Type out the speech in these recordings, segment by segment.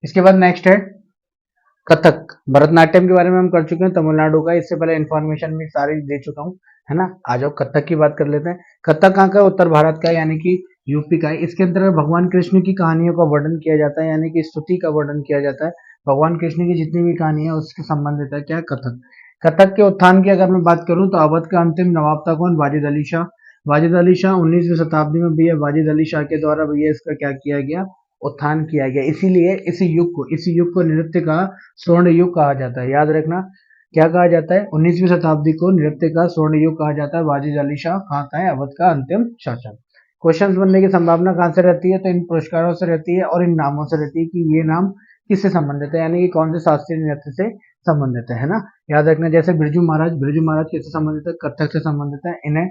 इसके बाद नेक्स्ट है कथक। भरतनाट्यम के बारे में हम कर चुके हैं, तमिलनाडु का, इससे पहले इन्फॉर्मेशन भी सारी दे चुका हूँ, है ना। आ जाओ कथक की बात कर लेते हैं। कथक कहाँ का है? उत्तर भारत का, यानी कि यूपी का है। इसके अंदर भगवान कृष्ण की कहानियों का वर्णन किया जाता है, यानी कि स्तुति का वर्णन किया जाता है। भगवान कृष्ण की जितनी भी कहानियां उसके संबंधित है क्या? कथक। कथक के उत्थान की अगर मैं बात करूं तो अवध का अंतिम नवाब था कौन? वाजिद अली शाह। वाजिद अली शाह 19वीं शताब्दी में भैया वाजिद अली शाह के द्वारा भैया इसका क्या किया गया? उत्थान किया गया। इसीलिए इसी युग को नृत्य का स्वर्ण युग कहा जाता है। याद रखना, क्या कहा जाता है? 19वीं शताब्दी को नृत्य का स्वर्ण युग कहा जाता है। वाजिद अली शाह कहाँ का है? अवध का अंतिम शासक। क्वेश्चंस बनने की संभावना कहाँ से रहती है? तो इन पुरस्कारों से रहती है और इन नामों से रहती है कि ये नाम किससे संबंधित है, यानी कि कौन से शास्त्रीय नृत्य से संबंधित है ना। याद रखना, जैसे बिरजू महाराज किससे संबंधित है? कथक से संबंधित है। इन्हें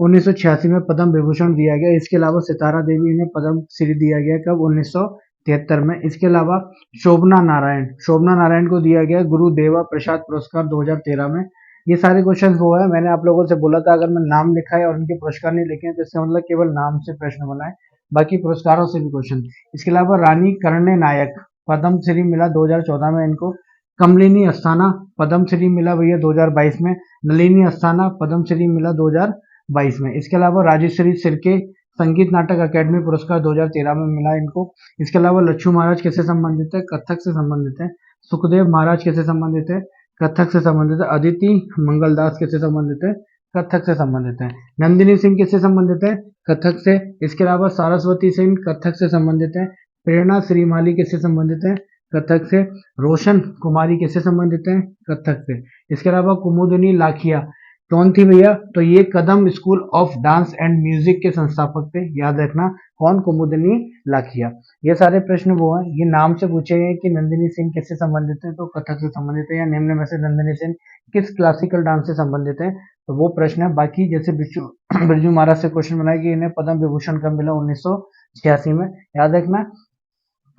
1986 में पद्म विभूषण दिया गया। इसके अलावा सितारा देवी इन्हें पद्म श्री दिया गया कब? 1973 में। इसके अलावा शोभना नारायण को दिया गया गुरुदेवा प्रसाद पुरस्कार 2013 में। ये सारे क्वेश्चन वो है, मैंने आप लोगों से बोला था अगर मैं नाम लिखा है और उनके पुरस्कार नहीं लिखे हैं तो इसका मतलब केवल नाम से प्रश्न बना है, बाकी पुरस्कारों से भी क्वेश्चन। इसके अलावा रानी करणे नायक पद्म श्री मिला 2014 में इनको। कमलिनी अस्थाना पद्म श्री मिला भैया 2022 में। नलिनी अस्थाना पद्म श्री मिला 2022 में। इसके अलावा राजश्री सिरके संगीत नाटक अकेडमी पुरस्कार 2013 में मिला इनको। इसके अलावा लच्छू महाराज किससे संबंधित है? कथक से संबंधित है। सुखदेव महाराज किससे संबंधित है? कथक से संबंधित है। अदिति मंगलदास किससे संबंधित है? कथक से संबंधित है। नंदिनी सिंह किससे संबंधित है? कथक से। इसके अलावा सरस्वती सिंह कथक से संबंधित है। प्रेरणा श्रीमाली किससे संबंधित है? कथक से। रोशन कुमारी किससे संबंधित है? कथक से। इसके अलावा कुमुदिनी लाखिया कौन थी भैया? तो ये Kadam school of dance and music के संस्थापक थे। याद रखना, कौन? कुमुदिनी लाखिया। ये सारे प्रश्न वो हैं, ये नाम से पूछे गए कि नंदिनी सिंह किससे संबंधित है, तो कथक से संबंधित है, या निम्न में से नंदिनी सिंह किस क्लासिकल डांस से संबंधित है, तो वो प्रश्न है। बाकी जैसे बिरजू बिरजू महाराज से क्वेश्चन बनाया कि इन्हें पद्म विभूषण कब मिला? 1986 में। याद रखना,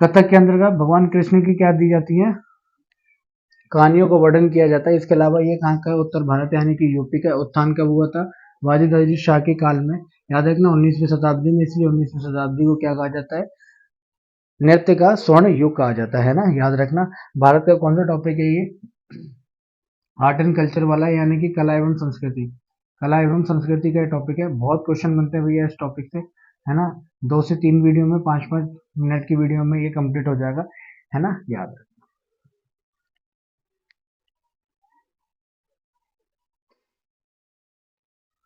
कथक के अंतर्गत भगवान कृष्ण की क्या दी जाती है? कहानियों को वर्णन किया जाता है। इसके अलावा ये कहाँ का है? उत्तर भारत, यानी कि यूपी का। उत्थान कब हुआ था? वाजिद अली शाह के काल में। याद रखना 19वीं शताब्दी में, इसलिए 19वीं शताब्दी को क्या कहा जाता है? नृत्य का स्वर्ण युग कहा जाता है ना। याद रखना, भारत का कौन सा टॉपिक है ये? आर्ट एंड कल्चर वाला, यानी कि कला एवं संस्कृति। कला एवं संस्कृति का टॉपिक है। बहुत क्वेश्चन बनते हैं भैया इस टॉपिक से, है ना। 2 से 3 वीडियो में, 5-5 मिनट की वीडियो में ये कंप्लीट हो जाएगा, है ना। याद रखना।